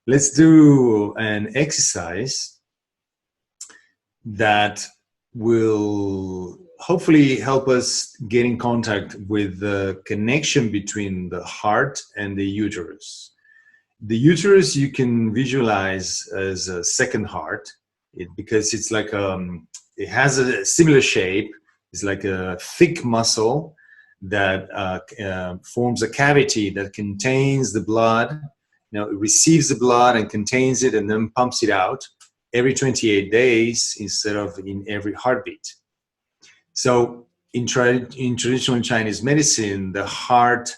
let's do an exercise that will hopefully help us get in contact with the connection between the heart and the uterus. The uterus you can visualize as a second heart, because it's like it has a similar shape. It's like a thick muscle that forms a cavity that contains the blood. It receives the blood and contains it and then pumps it out every 28 days instead of in every heartbeat. So in traditional Chinese medicine, the heart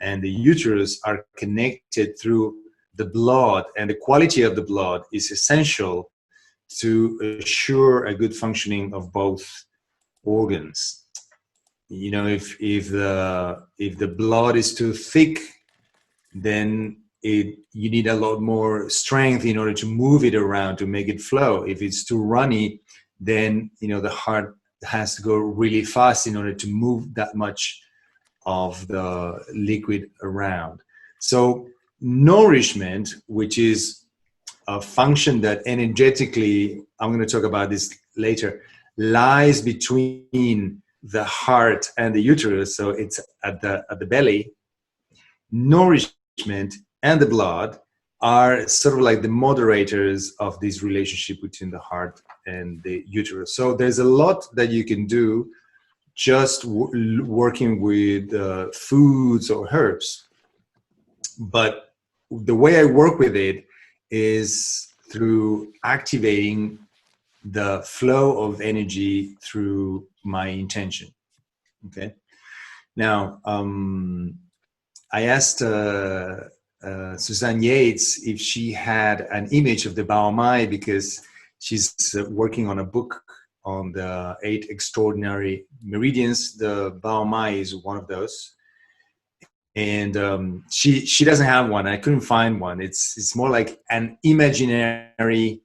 and the uterus are connected through the blood, and the quality of the blood is essential to assure a good functioning of both organs. If the blood is too thick, then you need a lot more strength in order to move it around to make it flow. If it's too runny, then the heart has to go really fast in order to move that much of the liquid around. So nourishment, which is a function that energetically, I'm going to talk about this later, lies between the heart and the uterus. So it's at the belly. Nourishment and the blood are sort of like the moderators of this relationship between the heart and the uterus. So there's a lot that you can do just working with foods or herbs. But the way I work with it is through activating the flow of energy through my intention. Okay. Now, I asked Suzanne Yates if she had an image of the Bao Mai, because she's working on a book on the 8 extraordinary meridians. The Bao Mai is one of those. And she doesn't have one. I couldn't find one. It's more like an imaginary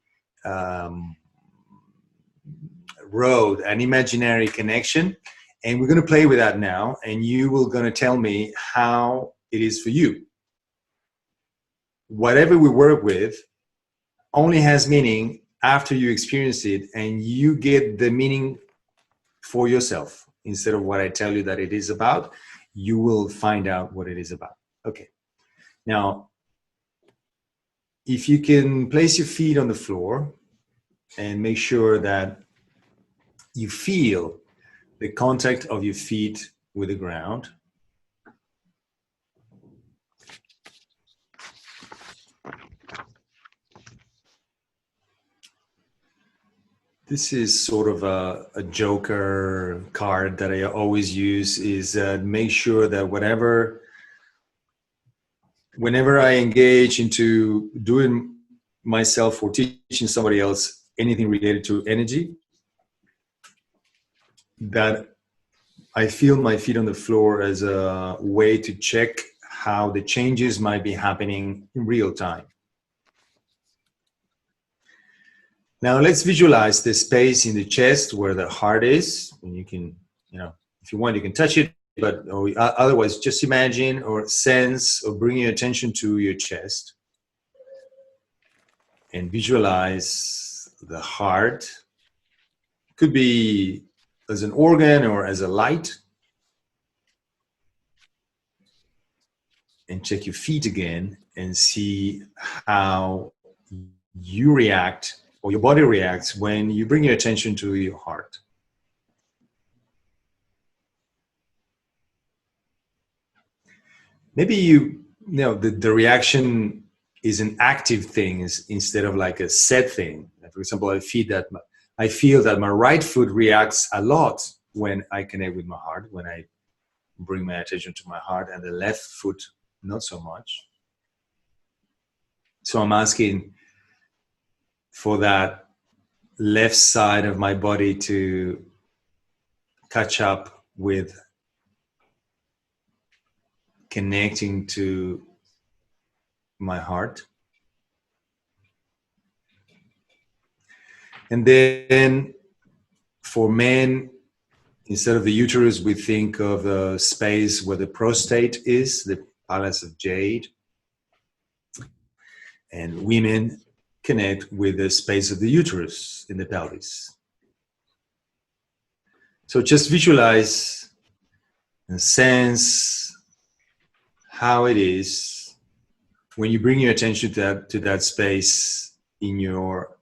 road, an imaginary connection. And we're going to play with that now. And you will going to tell me how it is for you. Whatever we work with only has meaning after you experience it, and you get the meaning for yourself instead of what I tell you that it is about. You will find out what it is about. Okay. Now, if you can place your feet on the floor and make sure that you feel the contact of your feet with the ground. This is sort of a joker card that I always use, is make sure that whenever I engage into doing myself or teaching somebody else anything related to energy, that I feel my feet on the floor as a way to check how the changes might be happening in real time. Now let's visualize the space in the chest where the heart is. And you can, if you want, you can touch it, but otherwise just imagine or sense or bring your attention to your chest and visualize the heart. Could be as an organ or as a light. And check your feet again and see how you react, or your body reacts, when you bring your attention to your heart. Maybe the reaction is an active thing instead of like a sad thing. For example, I feel that my right foot reacts a lot when I connect with my heart, when I bring my attention to my heart, and the left foot not so much. So I'm asking for that left side of my body to catch up with connecting to my heart. And then for men, instead of the uterus, we think of the space where the prostate is, the palace of jade. And women connect with the space of the uterus in the pelvis. So just visualize and sense how it is when you bring your attention to that space in your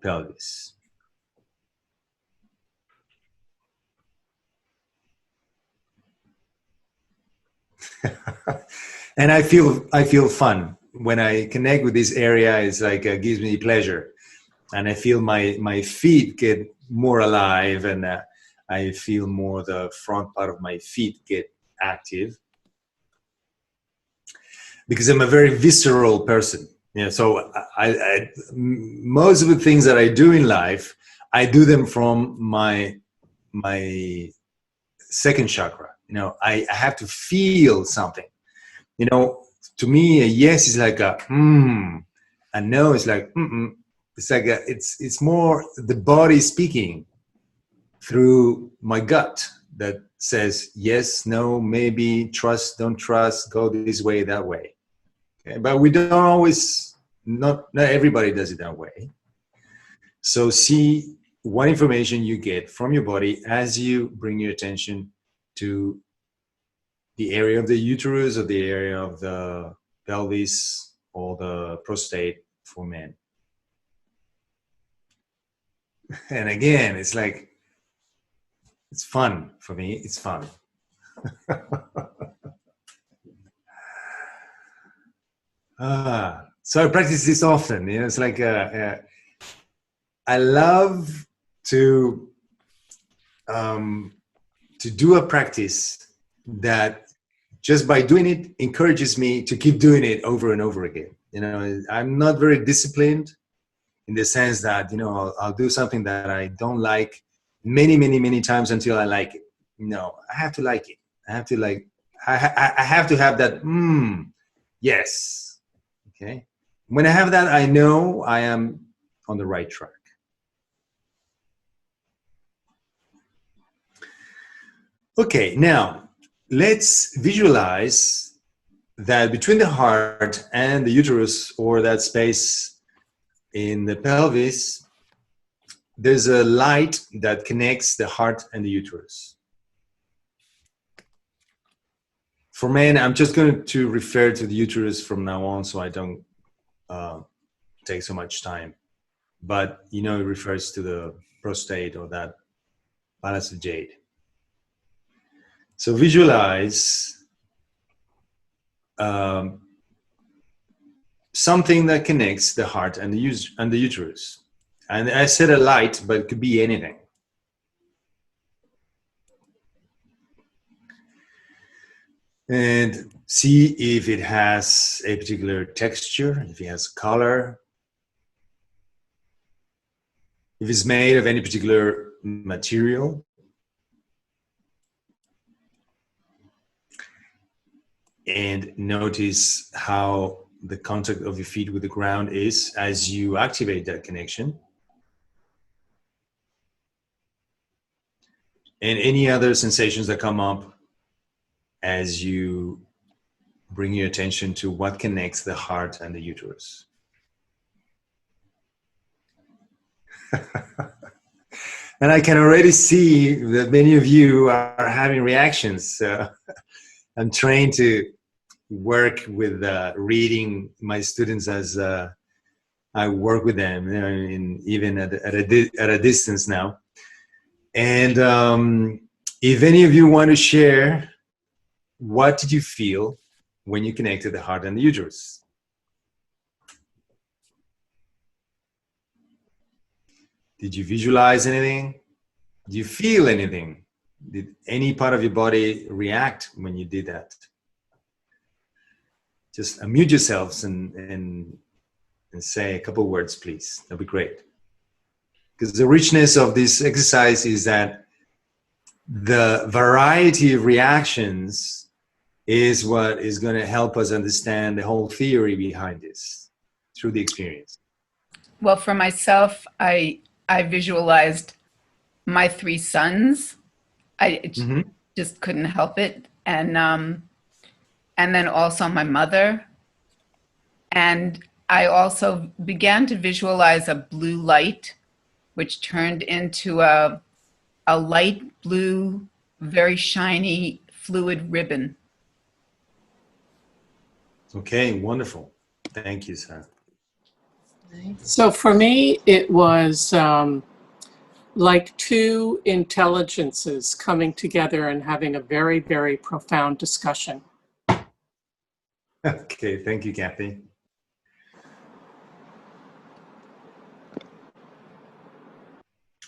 pelvis. And I feel fun when I connect with this area. It's like gives me pleasure, and I feel my feet get more alive, and I feel more the front part of my feet get active, because I'm a very visceral person. Yeah, so most of the things that I do in life, I do them from my second chakra. You know, I have to feel something. You know, to me, a yes is like a a no is like It's like it's more the body speaking through my gut that says yes, no, maybe, trust, don't trust, go this way, that way. Okay? But we don't always, not everybody does it that way. So see what information you get from your body as you bring your attention to the area of the uterus or the area of the pelvis or the prostate for men. And again, it's like, it's fun for me. It's fun. So I practice this often. You know, it's like I love to do a practice that just by doing it encourages me to keep doing it over and over again. You know, I'm not very disciplined in the sense that, you know, I'll do something that I don't like many times until I like it. No, I have to like it. I have to like, I have to have that, yes. Okay. When I have that, I know I am on the right track. Okay, now let's visualize that between the heart and the uterus, or that space in the pelvis, there's a light that connects the heart and the uterus. For men, I'm just going to refer to the uterus from now on so I don't take so much time. But, you know, it refers to the prostate or that palace of jade. So visualize something that connects the heart and the uterus. And I said a light, but it could be anything. And see if it has a particular texture, if it has color, if it's made of any particular material. And notice how the contact of your feet with the ground is as you activate that connection. And any other sensations that come up as you bring your attention to what connects the heart and the uterus. And I can already see that many of you are having reactions. I'm trained to work with reading my students as I work with them, you know, even at a distance now. And if any of you want to share, what did you feel when you connected the heart and the uterus? Did you visualize anything? Did you feel anything? Did any part of your body react when you did that? Just unmute yourselves and say a couple words, please. That'd be great. Because the richness of this exercise is that the variety of reactions is what is going to help us understand the whole theory behind this through the experience. Well, for myself, I visualized my 3 sons. I just couldn't help it. And then also my mother. And I also began to visualize a blue light, which turned into a light blue, very shiny fluid ribbon. Okay, wonderful. Thank you, Sarah. So for me, it was like two intelligences coming together and having a very, very profound discussion. Okay, thank you, Kathy.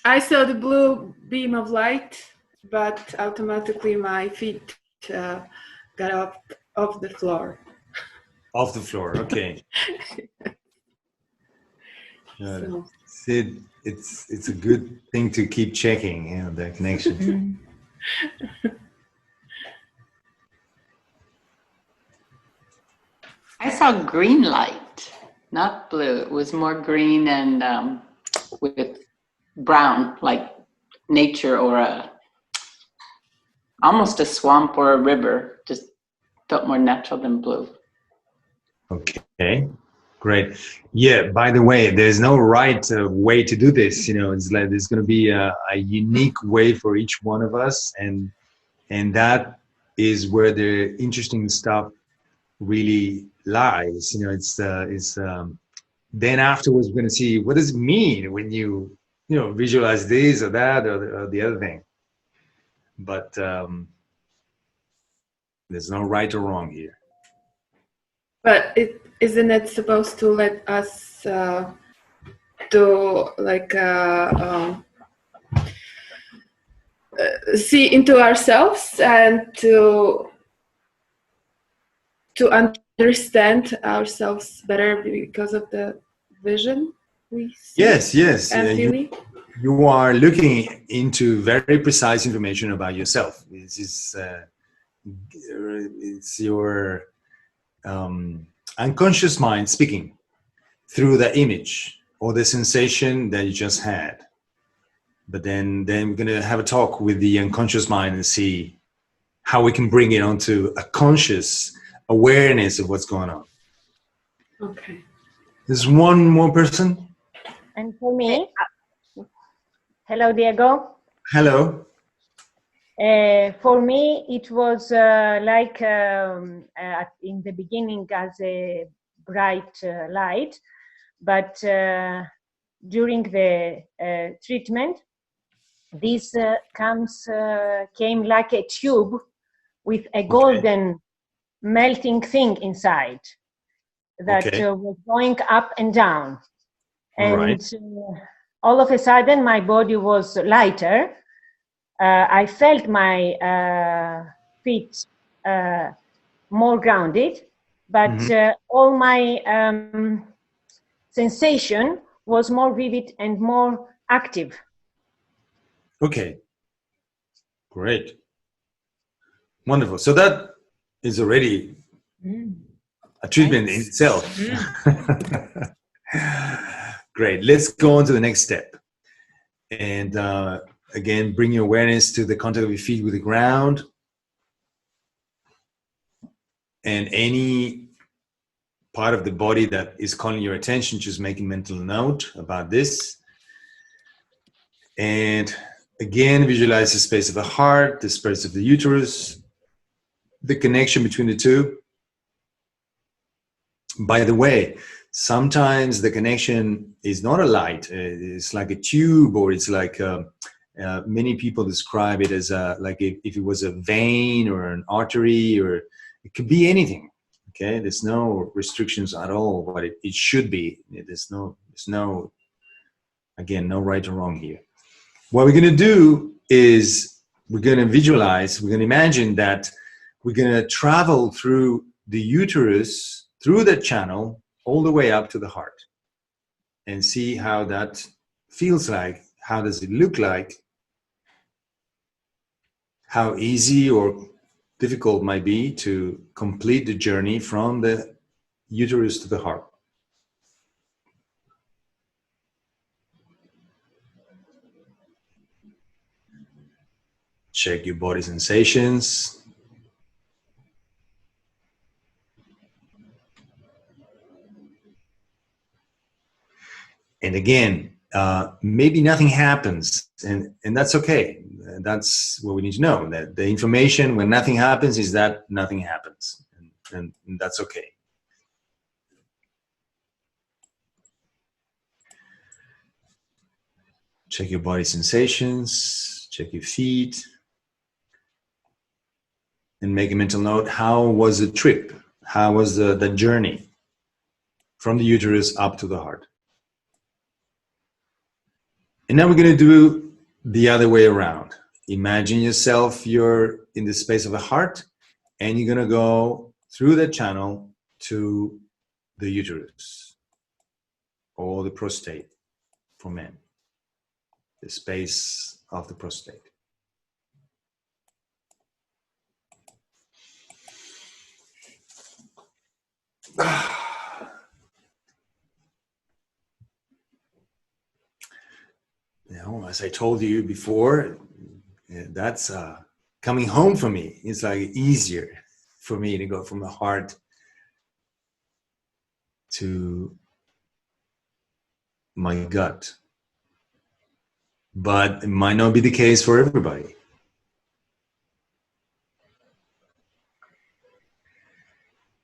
I saw the blue beam of light, but automatically my feet got up off the floor. Off the floor, okay. So. Sid, it's a good thing to keep checking, you know, the connection. I saw green light, not blue. It was more green and with brown, like nature or almost a swamp or a river. Just felt more natural than blue. Okay, great. Yeah, by the way, there's no right way to do this. You know, it's like there's going to be a unique way for each one of us, and that is where the interesting stuff really lies. You know, it's then afterwards we're going to see what does it mean when you visualize this or that or the other thing. But there's no right or wrong here. But isn't it supposed to let us do like see into ourselves and to understand ourselves better because of the vision we see? Yes. And You are looking into very precise information about yourself. This is it's your unconscious mind speaking through the image or the sensation that you just had. But then we're going to have a talk with the unconscious mind and see how we can bring it onto a conscious awareness of what's going on. Okay. There's one more person. And for me, hello, Diego. Hello. For me, it was like in the beginning as a bright light, but during the treatment, this came like a tube with a golden melting thing inside that was going up and down. And all of a sudden, my body was lighter. I felt my feet more grounded, but all my sensation was more vivid and more active. Okay. Great. Wonderful. So that is already a treatment in itself. Great. Let's go on to the next step. And again, bring your awareness to the contact of your feet with the ground. And any part of the body that is calling your attention, just making mental note about this. And again, visualize the space of the heart, the space of the uterus, the connection between the two. By the way, sometimes the connection is not a light. It's like a tube, or it's like many people describe it as like if it was a vein or an artery, or it could be anything. Okay, there's no restrictions at all, but it should be. There's no, again, no right or wrong here. What we're going to do is we're going to visualize, we're going to imagine that we're going to travel through the uterus, through the channel, all the way up to the heart, and see how that feels like. How does it look like? How easy or difficult might be to complete the journey from the uterus to the heart. Check your body sensations. And again, maybe nothing happens, and that's okay. That's what we need to know, that the information when nothing happens is that nothing happens, and that's okay. Check your body sensations, check your feet, and make a mental note. How was the trip? How was the journey from the uterus up to the heart? And now we're going to do the other way around. Imagine yourself, you're in the space of a heart, and you're going to go through that channel to the uterus or the prostate for men, the space of the prostate. You know, as I told you before, that's coming home for me. It's like easier for me to go from the heart to my gut. But it might not be the case for everybody.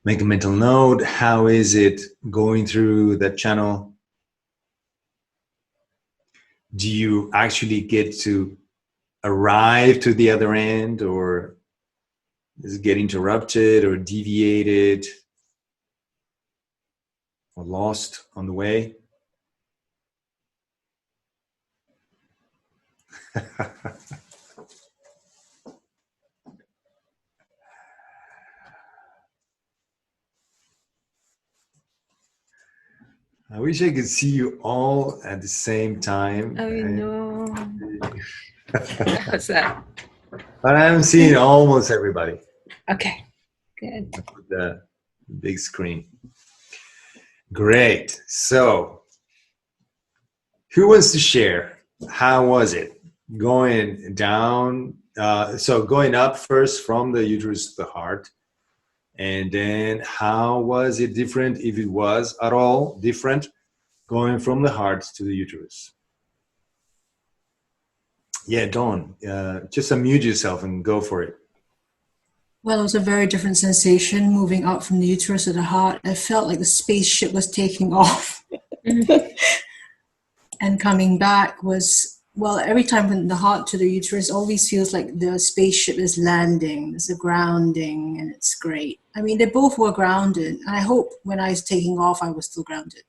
Make a mental note. How is it going through that channel? Do you actually get to arrive to the other end, or does it get interrupted or deviated or lost on the way? I wish I could see you all at the same time. I know. How's that? But I'm seeing almost everybody. Okay, good. With the big screen. Great. So, who wants to share? How was it going down? So going up first from the uterus to the heart, and then how was it different, if it was at all different, going from the heart to the uterus? Yeah, Dawn, just unmute yourself and go for it. Well, it was a very different sensation moving up from the uterus to the heart. I felt like the spaceship was taking off. And coming back was, well, every time from the heart to the uterus always feels like the spaceship is landing. There's a grounding, and it's great. I mean, they both were grounded. And I hope when I was taking off, I was still grounded.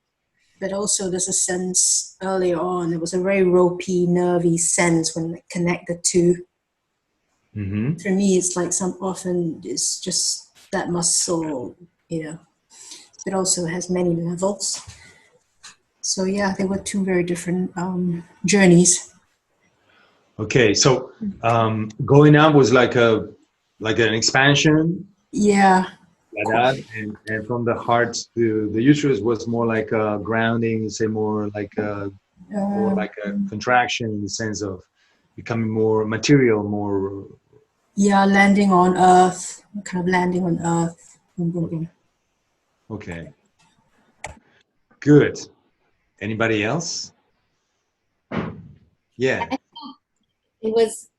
But also there's a sense earlier on, there was a very ropey, nervy sense when I connect the two. Mm-hmm. For me, it's like often it's just that muscle, you know. It also has many levels. So yeah, they were two very different journeys. Okay, so going up was like an expansion. Yeah. Like that, and from the heart to the uterus was more like a grounding, say more like a contraction in the sense of becoming more material, more. Yeah, landing on Earth, kind of landing on Earth. Boom, boom, boom. Okay. Good. Anybody else? Yeah. It was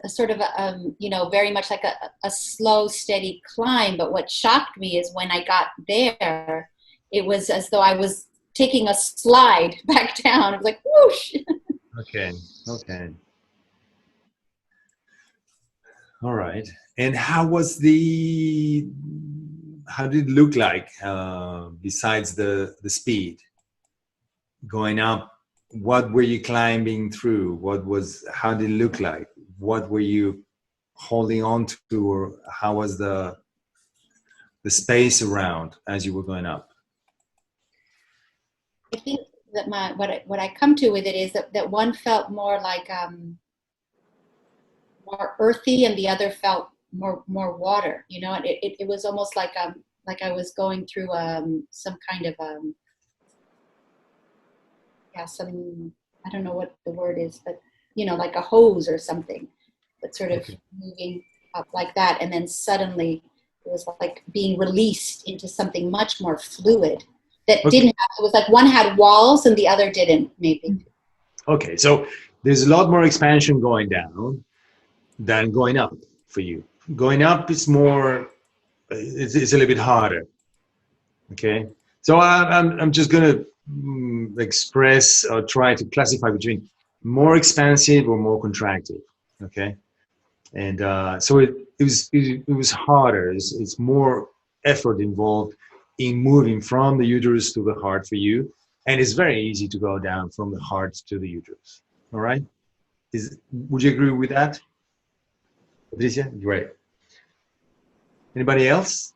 a sort of a, very much like a slow, steady climb. But what shocked me is when I got there, it was as though I was taking a slide back down. It was like whoosh. Okay. Okay. All right. And how did it look like besides the speed going up? What were you climbing through? How did it look like? What were you holding on to, or how was the space around as you were going up? I think that what I come to with it is that one felt more like more earthy, and the other felt more water. It was almost like I was going through some kind of some, I don't know what the word is, but like a hose or something, but sort of moving up like that, and then suddenly it was like being released into something much more fluid, that didn't have, it was like one had walls and the other didn't, maybe. Okay, so there's a lot more expansion going down than going up for you. Going up is more, it's a little bit harder. Okay, so I'm just gonna express or try to classify between more expansive or more contractive. Okay, and so it was harder. It's more effort involved in moving from the uterus to the heart for you, and it's very easy to go down from the heart to the uterus. All right, would you agree with that, Patricia? Great. Anybody else?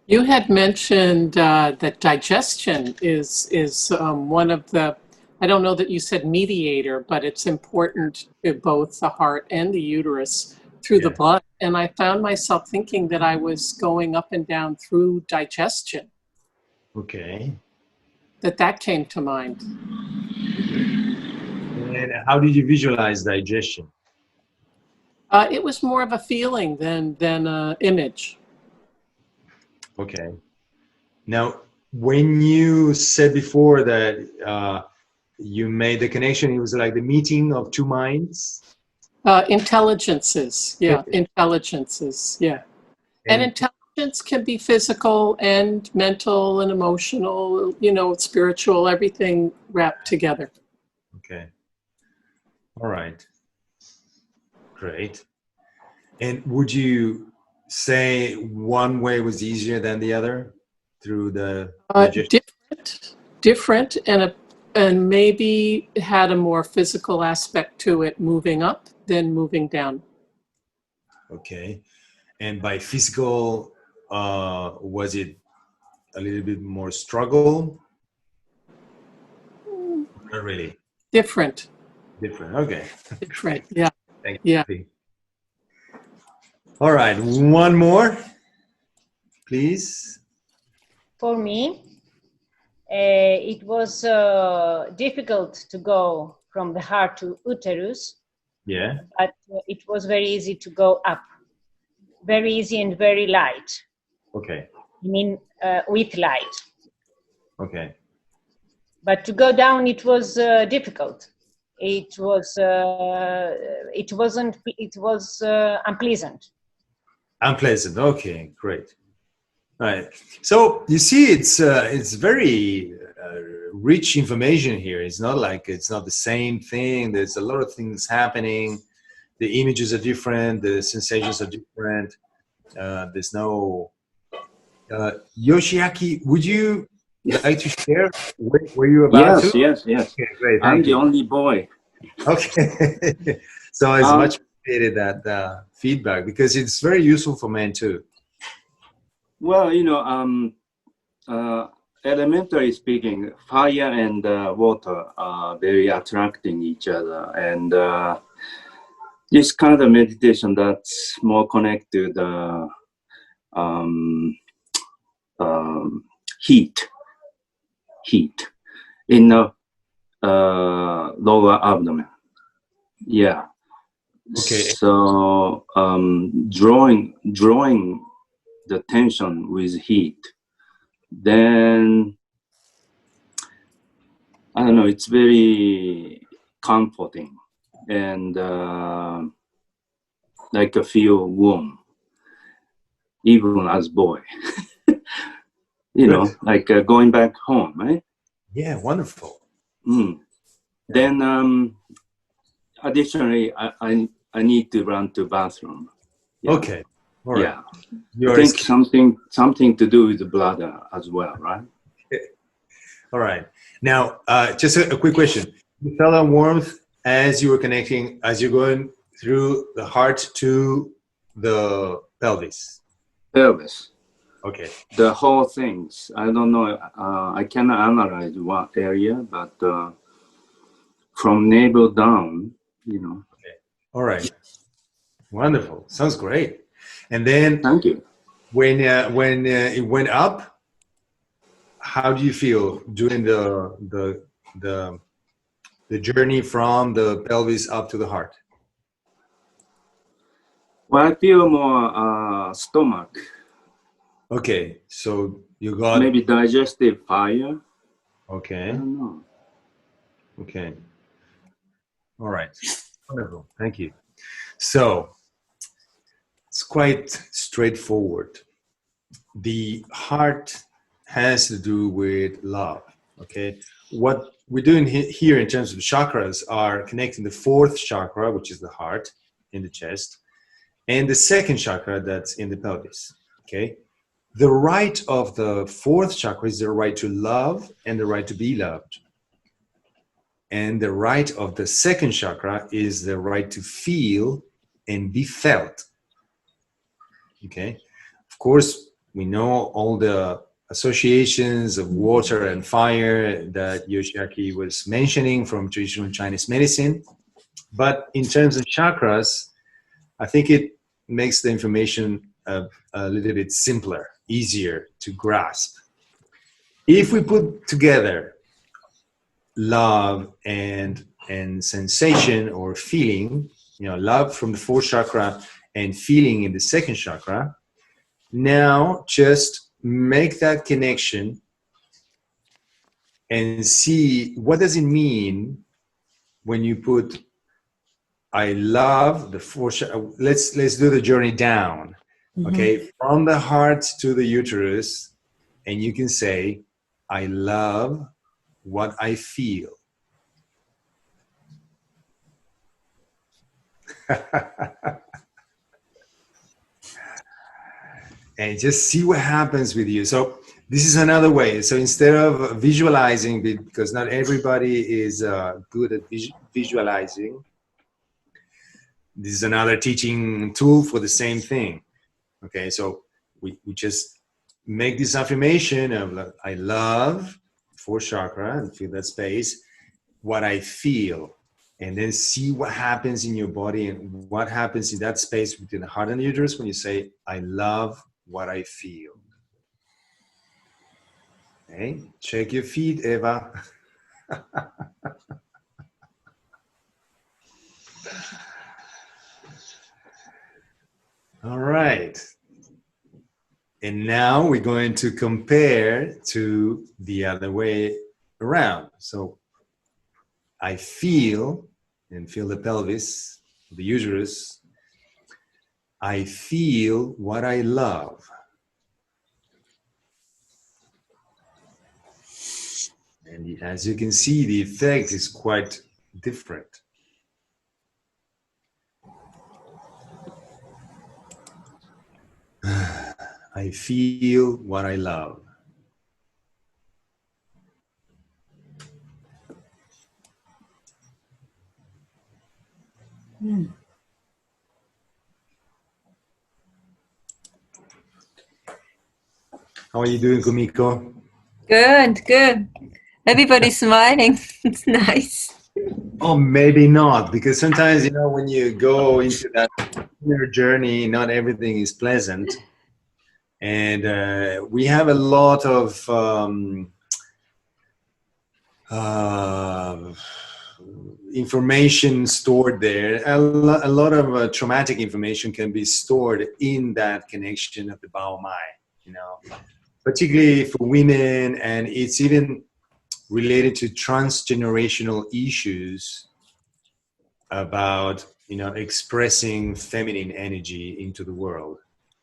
You had mentioned that digestion is one of the, I don't know that you said mediator, but it's important to both the heart and the uterus through the blood. And I found myself thinking that I was going up and down through digestion. Okay. That came to mind. And how did you visualize digestion? It was more of a feeling than an image. Okay. Now, when you said before that you made the connection, it was like the meeting of two minds? Intelligences, yeah, intelligences, yeah. And intelligence can be physical and mental and emotional, you know, spiritual, everything wrapped together. Okay. All right. Great. And would you say one way was easier than the other through the different and maybe it had a more physical aspect to it, moving up than moving down. Okay. And by physical, was it a little bit more struggle? Not really. Different. Okay. Different. Yeah. Thank you. Yeah. All right, one more, please. For me, it was difficult to go from the heart to uterus. Yeah. But it was very easy to go up. Very easy and very light. Okay. I mean, with light. Okay. But to go down, it was difficult. It was unpleasant. Unpleasant. Okay, great. All right. So you see, it's very rich information here. It's not like it's not the same thing. There's a lot of things happening. The images are different. The sensations are different. There's no Yoshiaki. Would you like to share where you're about to? Yes. Okay, great. I'm the only boy. Okay. So it's much appreciated that feedback because it's very useful for men too. Well, you know, elementary speaking, fire and water are very attracting each other, and this kind of meditation that's more connected to heat in the lower abdomen. Yeah. Okay. So drawing the tension with heat, then I don't know, it's very comforting and like I feel warm even as boy. You know, like going back home, right? Yeah, wonderful. Then additionally, I need to run to bathroom. Yeah. Okay. All right. Yeah. I think something to do with the bladder as well, right? All right. Now, just a quick question. You felt a warmth as you were connecting, as you're going through the heart to the pelvis? Pelvis. Okay. The whole things. I don't know. I cannot analyze one area, but from navel down, you know. Okay. All right. Wonderful. Sounds great. And then, thank you. When it went up, how do you feel during the journey from the pelvis up to the heart? Well, I feel more stomach. Okay, so You got maybe digestive fire. I Okay. don't know. Okay. All right. Wonderful. Thank you. So it's quite straightforward. The heart has to do with love. Okay. What we're doing here in terms of chakras are connecting the fourth chakra, which is the heart in the chest, and the second chakra that's in the pelvis. Okay. The right of the fourth chakra is the right to love and the right to be loved. And the right of the second chakra is the right to feel and be felt. Okay. Of course, we know all the associations of water and fire that Yoshiaki was mentioning from traditional Chinese medicine. But in terms of chakras, I think it makes the information a little bit simpler, easier to grasp. If we put together love and sensation or feeling, love from the fourth chakra and feeling in the second chakra, now just make that connection and see what does it mean when you put I love the fourth chakra. Let's do the journey down. Okay, from the heart to the uterus, and you can say I love what I feel. And just see what happens with you. So this is another way. So instead of visualizing, because not everybody is good at visualizing, this is another teaching tool for the same thing. Okay, so we just make this affirmation of I love fourth chakra and feel that space, what I feel, and then see what happens in your body and what happens in that space between the heart and the uterus when you say I love what I feel. Okay, check your feet, Eva. All right. And now we're going to compare to the other way around. So I feel, and feel the pelvis, the uterus. I feel what I love. And as you can see, the effect is quite different. I feel what I love. How are you doing, Kumiko? Good, good. Everybody's smiling. It's nice. Oh, maybe not, because sometimes, when you go into that inner journey, not everything is pleasant. And we have a lot of information stored there. A lot of traumatic information can be stored in that connection of the Bao Mai, particularly for women, and it's even related to transgenerational issues about expressing feminine energy into the world.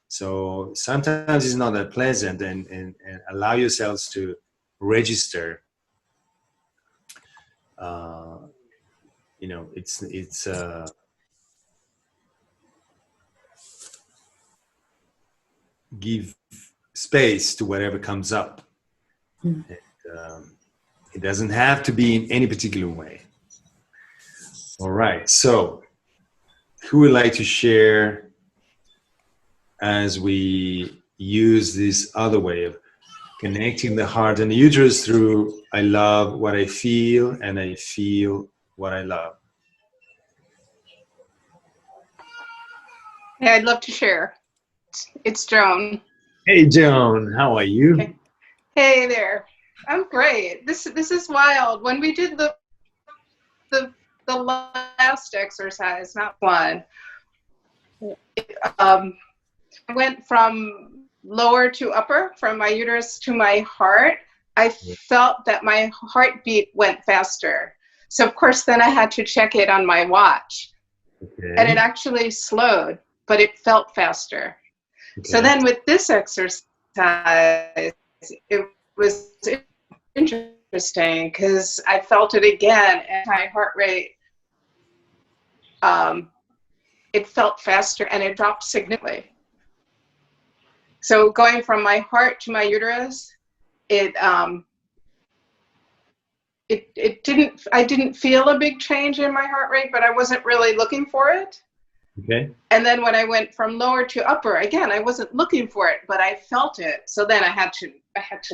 So sometimes it's not that pleasant, and allow yourselves to register. It's give space to whatever comes up. And, it doesn't have to be in any particular way. All right, so who would like to share as we use this other way of connecting the heart and the uterus through I love what I feel and I feel what I love? Yeah, I'd love to share. It's Joan. Hey, Joan, how are you? Okay. Hey there. I'm great. This is wild. When we did the last exercise, not one, I went from lower to upper, from my uterus to my heart, I felt that my heartbeat went faster. So of course, then I had to check it on my watch. Okay. And it actually slowed, but it felt faster. Okay. So then with this exercise, it was interesting because I felt it again, and my heart rate, it felt faster and it dropped significantly. So going from my heart to my uterus, I didn't feel a big change in my heart rate, but I wasn't really looking for it. Okay. And then when I went from lower to upper, again, I wasn't looking for it, but I felt it. So then I had to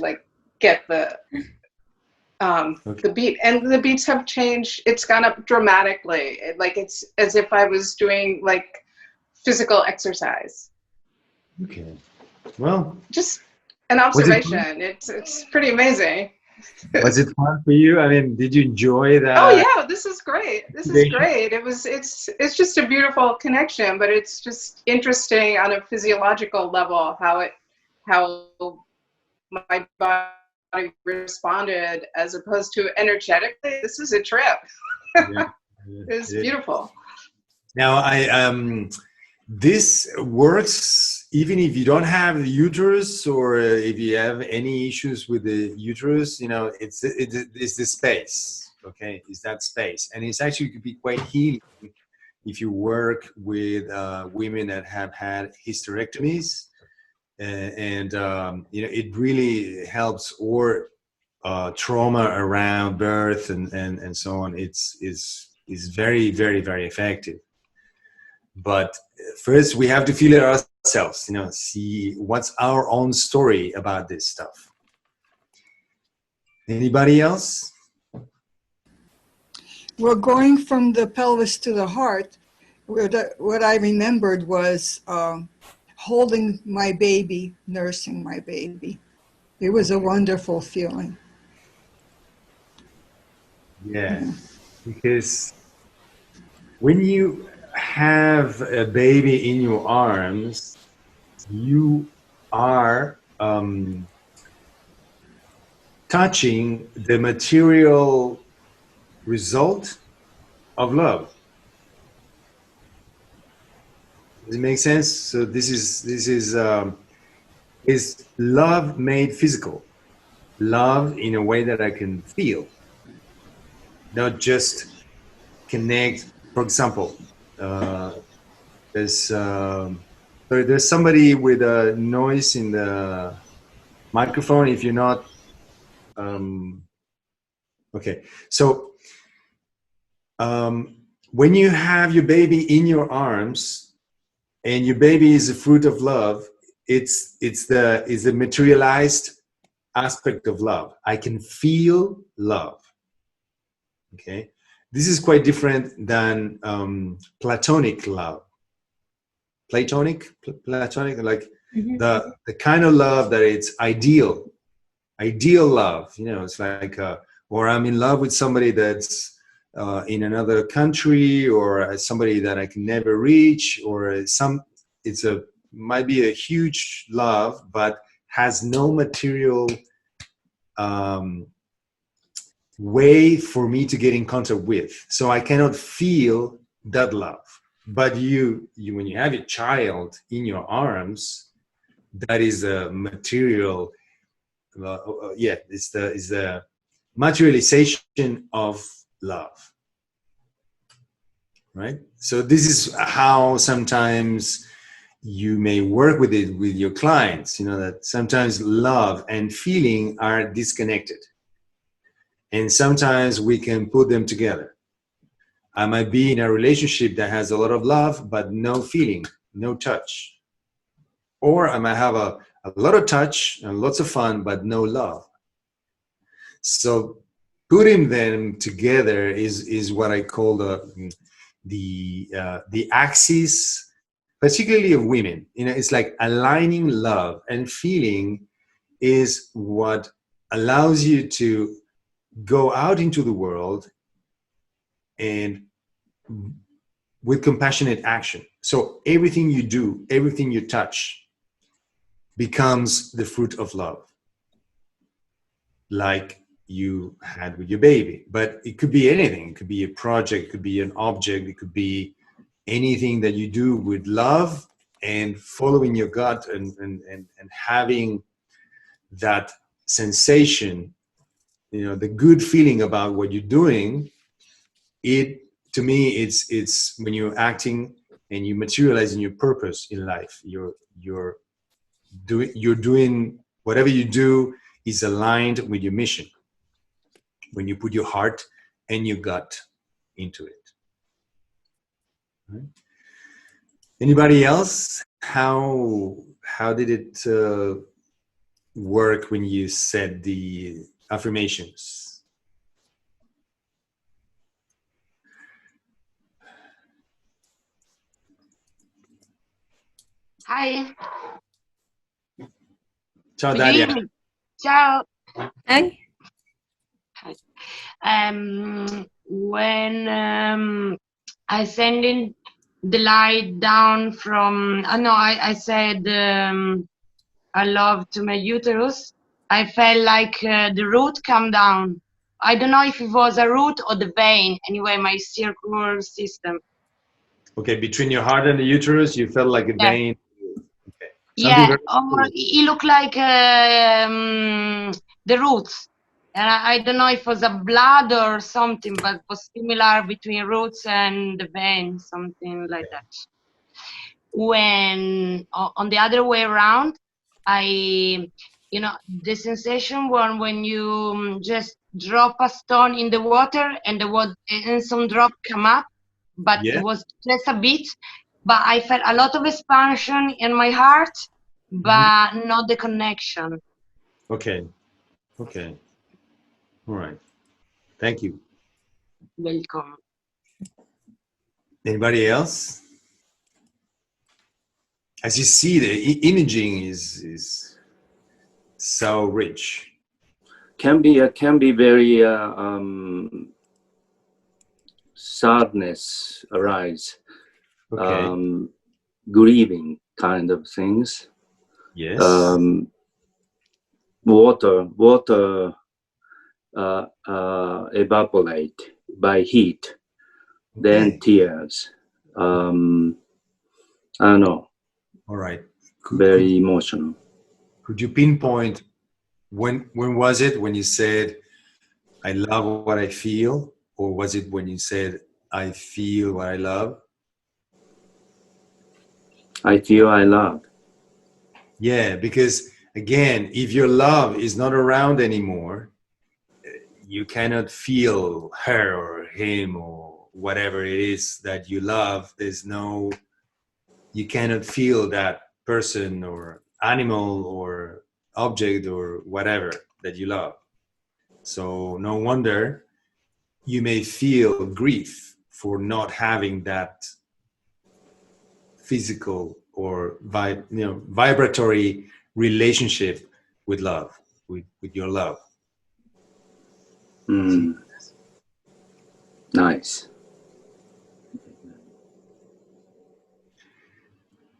like get the beat, and the beats have changed. It's gone up dramatically. Like it's as if I was doing like physical exercise. Okay. Well, just an observation. It's pretty amazing. Was it fun for you? I mean, did you enjoy that? Oh yeah, this is great. This is great. It's just a beautiful connection, but it's just interesting on a physiological level how my body responded as opposed to energetically. This is a trip. Yeah. It's beautiful. Now this works even if you don't have the uterus, or if you have any issues with the uterus. You know, it's the space. Okay, it's that space, and it's actually could be quite healing if you work with women that have had hysterectomies, and you know, it really helps, or trauma around birth and so on. It's very, very, very effective. But first we have to feel it ourselves, you know, see what's our own story about this stuff. Anybody else? Well, going from the pelvis to the heart, what I remembered was holding my baby, nursing my baby. It was a wonderful feeling. Yeah, because when you have a baby in your arms, you are touching the material result of love. Does it make sense? So this is love made physical. Love in a way that I can feel, not just connect. For example, there's somebody with a noise in the microphone. If you're not okay, so when you have your baby in your arms, and your baby is a fruit of love, it's the materialized aspect of love. I can feel love. Okay, this is quite different than platonic love. Platonic, like the kind of love that it's ideal love. You know, it's like, or I'm in love with somebody that's in another country, or somebody that I can never reach, or might be a huge love, but has no material way for me to get in contact with. So I cannot feel that love. But you when you have a child in your arms, that is a material. It's the materialization of love, right? So this is how sometimes you may work with it with your clients. You know, that sometimes love and feeling are disconnected, and sometimes we can put them together. I might be in a relationship that has a lot of love but no feeling, no touch, or I might have a lot of touch and lots of fun but no love. So putting them together is what I call the axis, particularly of women. You know, it's like aligning love and feeling is what allows you to go out into the world and with compassionate action. So everything you do, everything you touch, becomes the fruit of love, like you had with your baby. But it could be anything. It could be a project, it could be an object, it could be anything that you do with love and following your gut and having that sensation, you know, the good feeling about what you're doing. It, to me, it's when you're acting and you materialize in your purpose in life. You're doing whatever you do is aligned with your mission when you put your heart and your gut into it. Right? Anybody else? How did it work when you said the affirmations? Hi. Ciao, Good Daria. evening. Ciao. Hi. Hi. When I send in the light down from, I said I love to my uterus. I felt like the root come down. I don't know if it was a root or the vein. Anyway, my circular system. Okay, between your heart and the uterus, you felt like a Yeah. vein. Okay. Yeah, Very or cool. it looked like the roots. And I don't know if it was a blood or something, but it was similar between roots and the vein, something like that. When on the other way around, the sensation when you just drop a stone in the water and and some drop come up, but Yeah. it was just a bit. But I felt a lot of expansion in my heart, but not the connection. Okay. Okay. All right. Thank you. Welcome. Anybody else? As you see, the imaging is so rich. Can be very sadness arise, Okay. grieving kind of things. Yes. Water evaporate by heat, then tears. I don't know. All right. Very emotional. Could you pinpoint when was it when you said, I love what I feel? Or was it when you said, I feel what I love? I feel I love. Yeah, because again, if your love is not around anymore, you cannot feel her or him or whatever it is that you love. You cannot feel that person or animal or object or whatever that you love. So no wonder you may feel grief for not having that physical or vibratory relationship with love, with your love. Nice.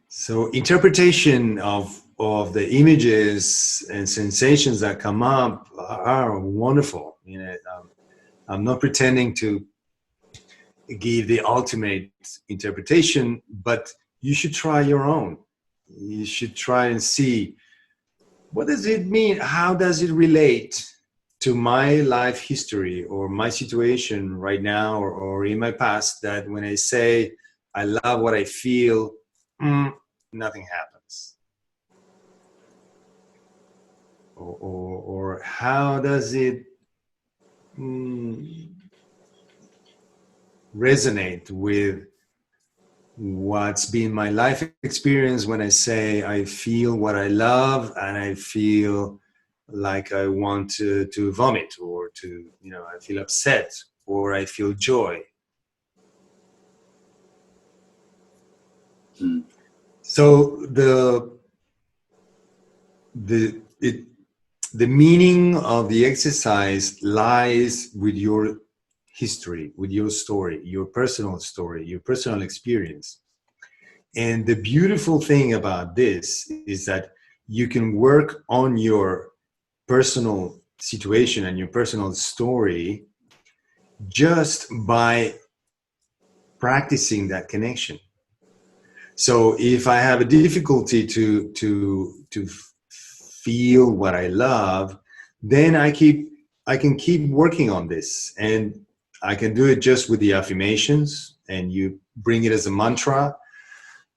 So interpretation of the images and sensations that come up are wonderful. I'm not pretending to give the ultimate interpretation, but you should try your own. You should try and see, what does it mean? How does it relate to my life history or my situation right now or in my past, that when I say I love what I feel, nothing happens? Or how does it resonate with what's been my life experience when I say I feel what I love and I feel like I want to vomit, or I feel upset, or I feel joy. So the meaning of the exercise lies with your history, with your story, your personal story, your personal experience. And the beautiful thing about this is that you can work on your personal situation and your personal story just by practicing that connection. So if I have a difficulty to feel what I love, then I can keep working on this, and I can do it just with the affirmations, and you bring it as a mantra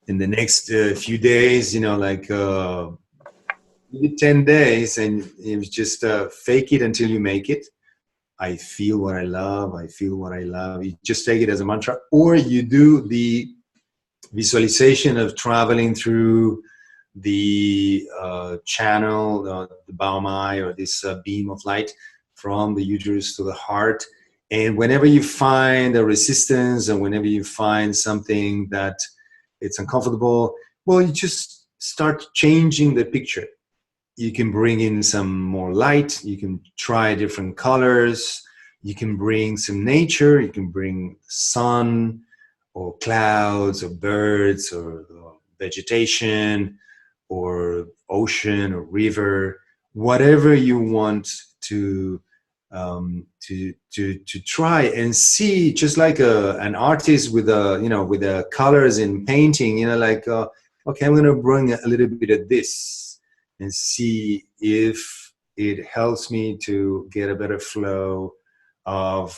in the next few days, you know, like 10 days, and you just fake it until you make it. I feel what I love. I feel what I love. You just take it as a mantra, or you do the visualization of traveling through the channel, the Baomai, or this beam of light from the uterus to the heart. And whenever you find a resistance, and whenever you find something that it's uncomfortable, well, you just start changing the picture. You can bring in some more light. You can try different colors. You can bring some nature. You can bring sun, or clouds, or birds, or vegetation, or ocean, or river, whatever you want to try and see, just like an artist with with the colors in painting, like okay, I'm going to bring a little bit of this and see if it helps me to get a better flow of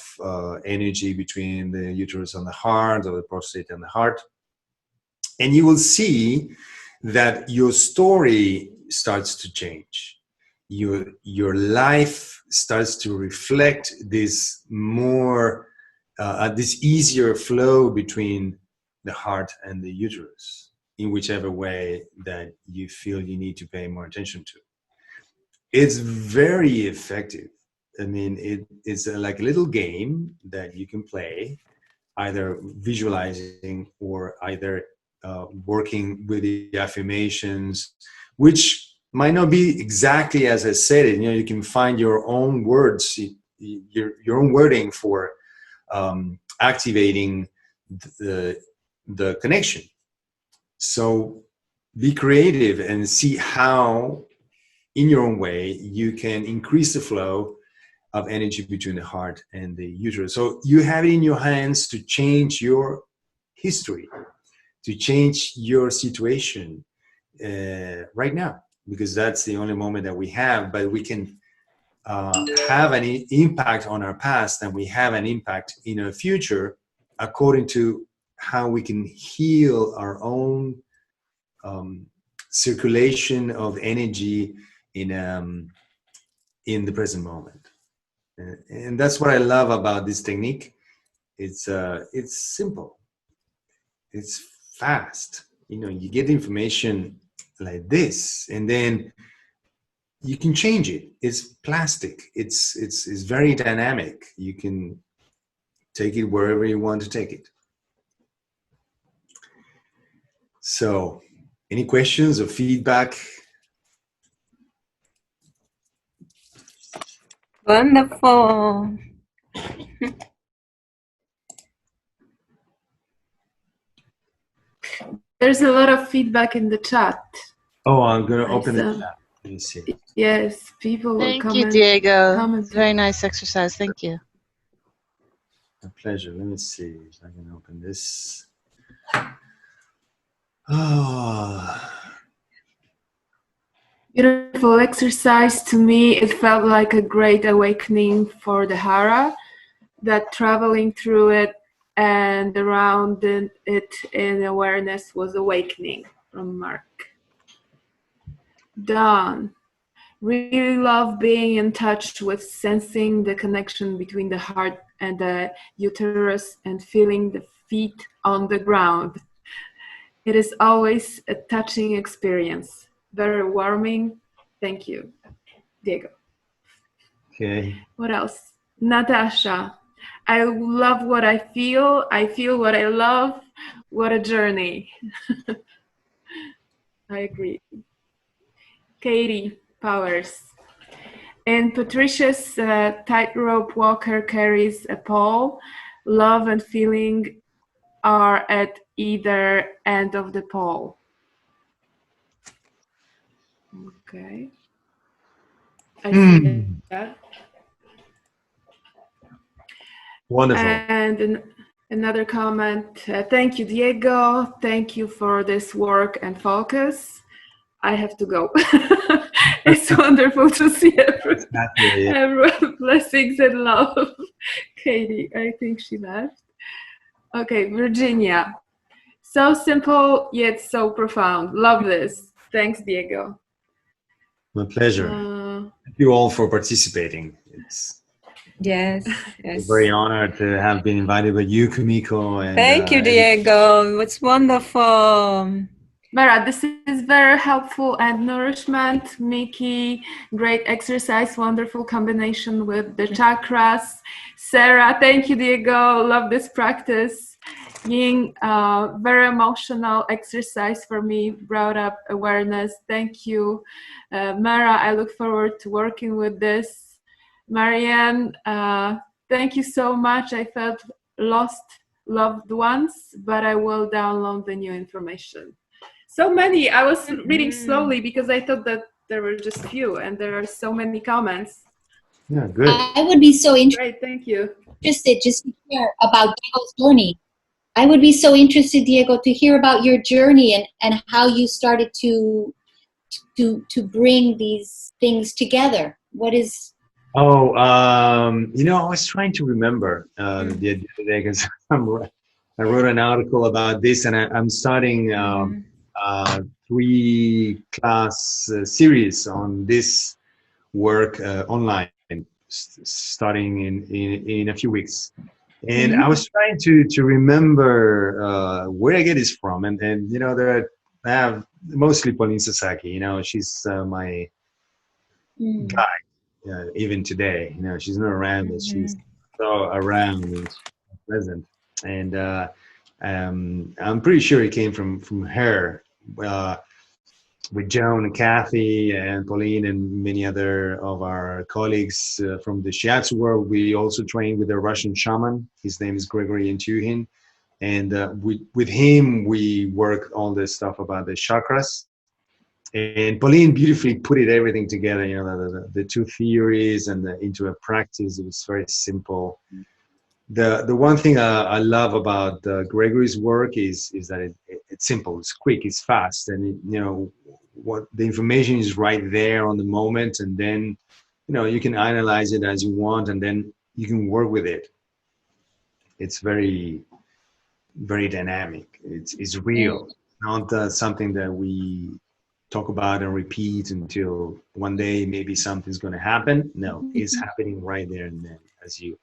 energy between the uterus and the heart, or the prostate and the heart. And you will see that your story starts to change. Your life starts to reflect this more, this easier flow between the heart and the uterus, in whichever way that you feel you need to pay more attention to. It's very effective. I mean, it's like a little game that you can play, either visualizing or either working with the affirmations, which might not be exactly as I said it. You can find your own words, your own wording for activating the connection. So be creative and see how, in your own way, you can increase the flow of energy between the heart and the uterus. So you have it in your hands to change your history, to change your situation right now, because that's the only moment that we have. But we can have an impact on our past, and we have an impact in our future according to how we can heal our own circulation of energy in the present moment. And that's what I love about this technique. It's simple. It's fast. You get information like this, and then you can change it. It's plastic. It's very dynamic. You can take it wherever you want to take it. So, any questions or feedback? Wonderful. There's a lot of feedback in the chat. Oh, I'm going to open the chat. Let me see. Yes, people will Thank comment. you, Diego. It's a very nice exercise. Thank you. My pleasure. Let me see if I can open this. Oh. Beautiful exercise. To me, it felt like a great awakening for the Hara, that traveling through it and around it in awareness was awakening. From Mark. Dawn. Really love being in touch with sensing the connection between the heart and the uterus and feeling the feet on the ground. It is always a touching experience. Very warming. Thank you, Diego. Okay. What else? Natasha. I love what I feel. I feel what I love. What a journey. I agree. Katie Powers. And Patricia's tightrope walker carries a pole. Love and feeling are at either end of the pole. Okay. I see that. Wonderful. And another comment. Thank you, Diego. Thank you for this work and focus. I have to go. It's wonderful to see everyone. Blessings and love. Katie, I think she left. Okay, Virginia. So simple, yet so profound. Love this. Thanks, Diego. My pleasure. Thank you all for participating. It's Yes, yes. very honored to have been invited by you, Kumiko. And, thank you, Diego. It's wonderful. Mara, this is very helpful and nourishment. Miki, great exercise, wonderful combination with the chakras. Sarah, thank you, Diego. Love this practice. Ying, very emotional exercise for me, brought up awareness. Thank you. Mara, I look forward to working with this. Marianne, thank you so much. I felt lost loved ones, but I will download the new information. So many. I was reading slowly because I thought that there were just few, and there are so many comments. Yeah, good. I would be so interested. Great, thank you. Interested just to hear about Diego's journey. I would be so interested, Diego, to hear about your journey and how you started to bring these things together. What is? Oh, you know, I was trying to remember the other day because I wrote an article about this, and I'm starting 3-class series on this work online, starting in a few weeks. And I was trying to remember where I get this from, and you know, I have mostly Pauline Sasaki. You know, she's my guide, even today. You know, she's not around, but she's so around and present. And I'm pretty sure it came from her, with Joan and Kathy and Pauline and many other of our colleagues from the shiatsu world. We also trained with a Russian shaman. His name is Gregory Intuhin. And with him, we work on the stuff about the chakras. And Pauline beautifully put everything together, you know, the two theories and into a practice. It was very simple. The one thing I love about Gregory's work is that it's simple, it's quick, it's fast, and you know what the information is right there on the moment, and then you know you can analyze it as you want, and then you can work with it. It's very, very dynamic. It's real, not something that we talk about and repeat until one day maybe something's going to happen. No, it's happening right there and then, as you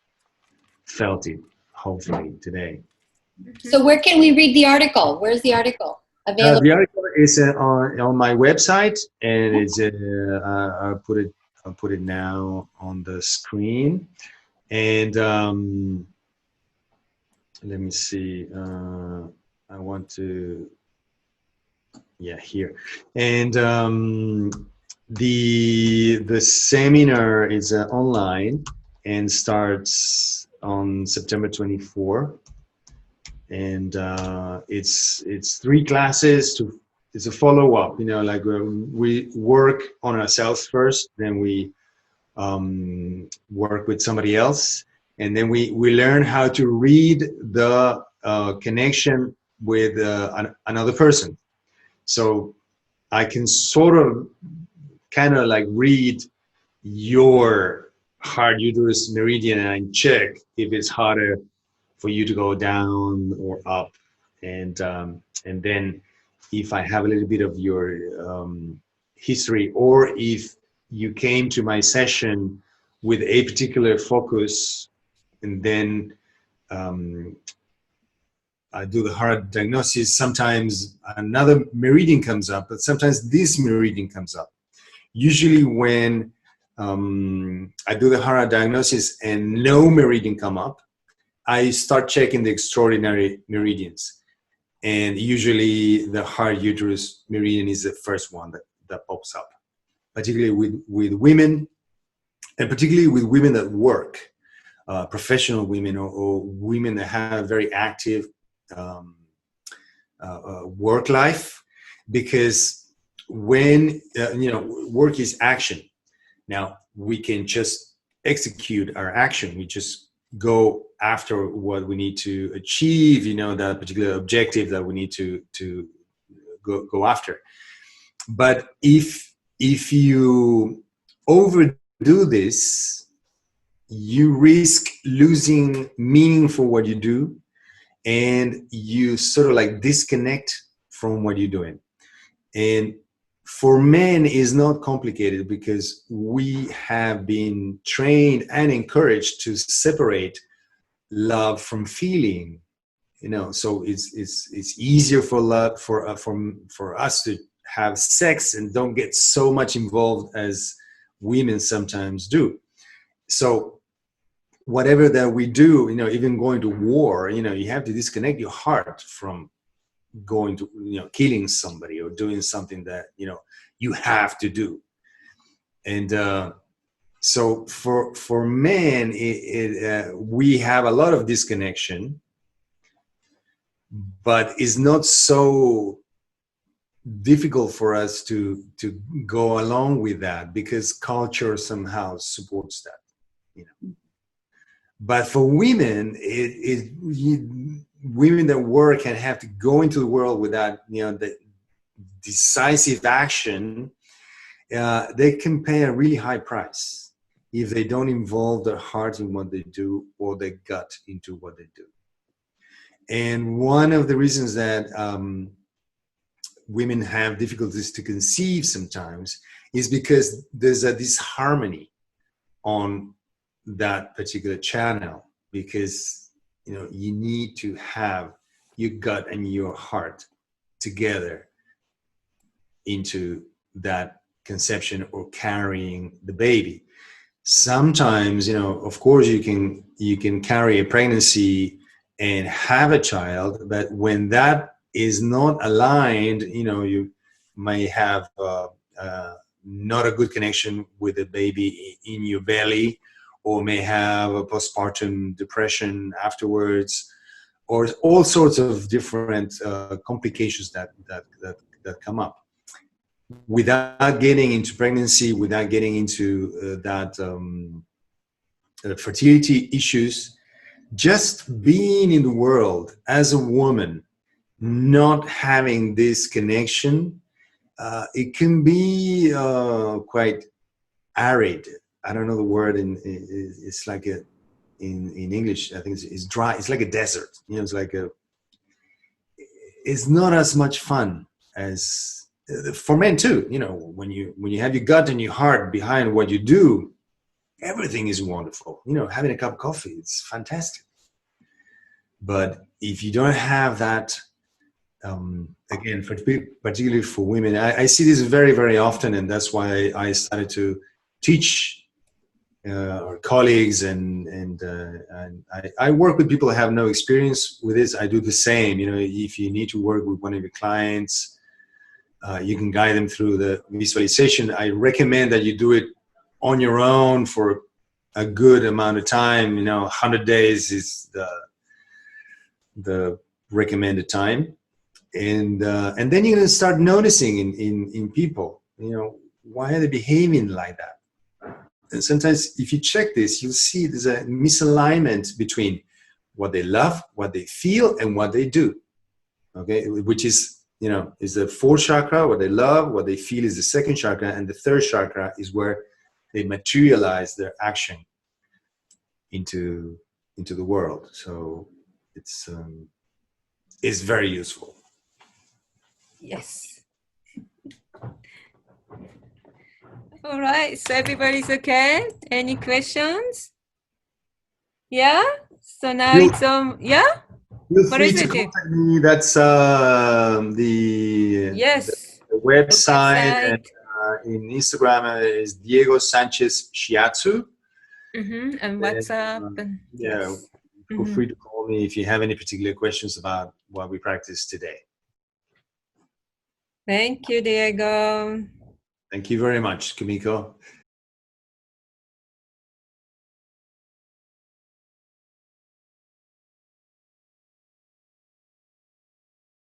felt it, hopefully, today. So where can we read the article? Where's the article available? The article is on my website, and it's I'll put it now on the screen. And let me see. I want to, yeah, here. And the seminar is online and starts on September 24, and it's 3 classes. It's a follow-up, you know, like we work on ourselves first, then we work with somebody else, and then we learn how to read the connection with another person. So I can sort of kind of like read your heart uterus meridian and check if it's harder for you to go down or up, and then if I have a little bit of your history, or if you came to my session with a particular focus, and then I do the heart diagnosis. Sometimes another meridian comes up, but sometimes this meridian comes up. Usually when I do the heart diagnosis and no meridian come up, I start checking the extraordinary meridians. And usually the heart uterus meridian is the first one that pops up, particularly with women, and particularly with women that work, professional women, or women that have very active work life, because when work is action. Now we can just execute our action. We just go after what we need to achieve, that particular objective that we need to go after. But if you overdo this, you risk losing meaning for what you do, and you sort of like disconnect from what you're doing. And for men, it's not complicated because we have been trained and encouraged to separate love from feeling. So it's easier for us to have sex and don't get so much involved as women sometimes do. So whatever that we do, even going to war, you have to disconnect your heart from going to, killing somebody or doing something that, you have to do. And so for men, we have a lot of disconnection, but it's not so difficult for us to go along with that because culture somehow supports that, But for women, women that work and have to go into the world without, the decisive action, they can pay a really high price if they don't involve their heart in what they do or their gut into what they do. And one of the reasons that women have difficulties to conceive sometimes is because there's a disharmony on that particular channel, because you need to have your gut and your heart together into that conception or carrying the baby. Sometimes, of course you can carry a pregnancy and have a child, but when that is not aligned, you may have not a good connection with the baby in your belly, or may have a postpartum depression afterwards, or all sorts of different complications that come up. Without getting into pregnancy, without getting into fertility issues, just being in the world as a woman, not having this connection, it can be quite arid. I don't know the word. It's like in English, I think it's dry. It's like a desert. It's not as much fun as for men too. When you have your gut and your heart behind what you do, everything is wonderful. Having a cup of coffee, it's fantastic. But if you don't have that, again, particularly for women, I see this very, very often, and that's why I started to teach our colleagues, and I work with people who have no experience with this. I do the same. If you need to work with one of your clients, you can guide them through the visualization. I recommend that you do it on your own for a good amount of time. 100 days is the recommended time, and then you're going to start noticing in people, why are they behaving like that? And sometimes if you check this, you'll see there's a misalignment between what they love, what they feel, and what they do. Okay, which is, is the fourth chakra. What they love, what they feel is the second chakra, and the third chakra is where they materialize their action into the world. So it's very useful. Yes. All right, so everybody's okay? Any questions? Yeah? So now it's yeah? Feel free to contact me. That's the website. And in Instagram is Diego Sanchez Shiatsu. And WhatsApp. Feel free to call me if you have any particular questions about what we practiced today. Thank you, Diego. Thank you very much, Kumiko.